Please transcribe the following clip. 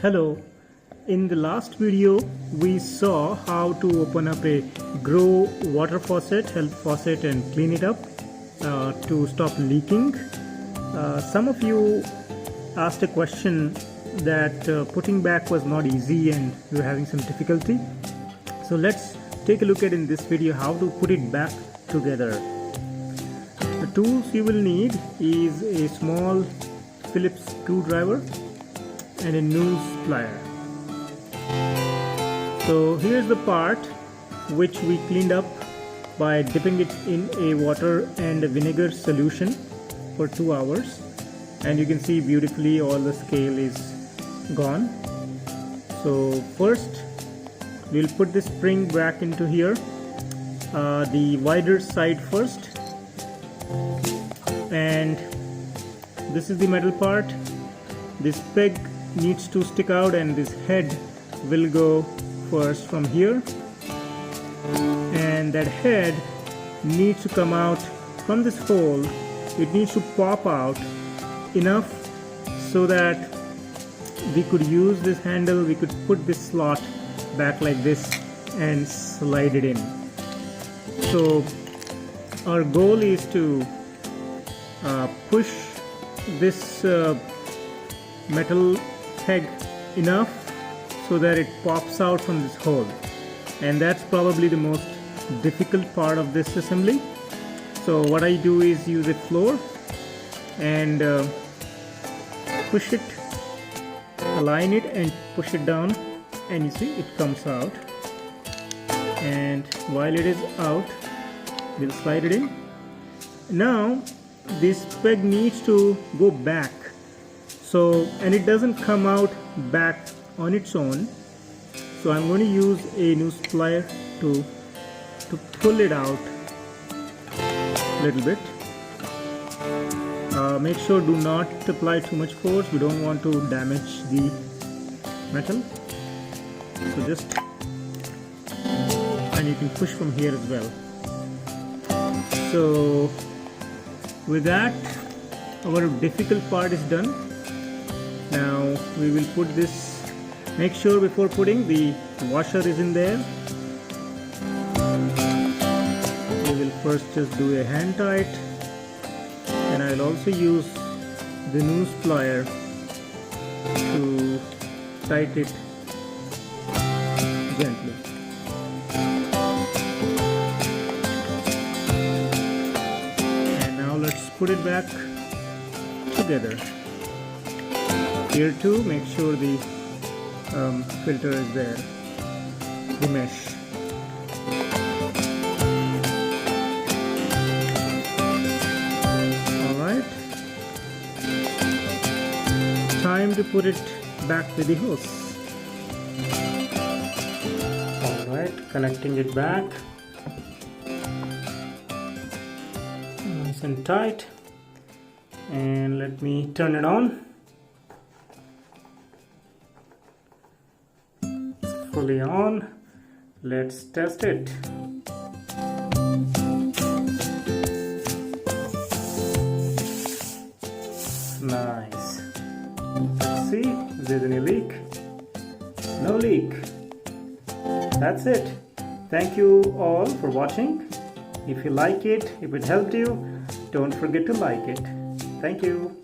Hello, in the last video we saw how to open up a Grohe water faucet, help faucet and clean it up to stop leaking. Some of you asked a question that putting back was not easy and you were having some difficulty. So let's take a look at in this video how to put it back together. The tools you will need is a small Phillips screwdriver and a noose plier. So here's the part which we cleaned up by dipping it in a water and a vinegar solution for 2 hours, and you can see beautifully all the scale is gone. So first we'll put the spring back into here, the wider side first, and this is the metal part. This peg needs to stick out and this head will go first from here, and that head needs to come out from this hole. It needs to pop out enough so that we could use this handle, we could put this slot back like this and slide it in. So our goal is to push this metal peg enough so that it pops out from this hole, and that's probably the most difficult part of this assembly. So what I do is use a floor and push it, align it and push it down, and you see it comes out, and while it is out we'll slide it in. Now this peg needs to go back, so, and it doesn't come out back on its own, so I'm going to use a noose plier to pull it out a little bit. Make sure do not apply too much force, we don't want to damage the metal. So just, and you can push from here as well. So with that, our difficult part is done. Now we will put this, make sure before putting the washer is in there. We will first just do a hand tight, and I will also use the noose plier to tight it gently. And now let's put it back together. Here too, make sure the filter is there, the mesh. Alright, time to put it back with the hose. Alright, connecting it back, nice and tight, and let me turn it on. Fully on. Let's test it. Nice. Let's see if there's any leak. No leak. That's it. Thank you all for watching. If you like it, if it helped you, don't forget to like it. Thank you.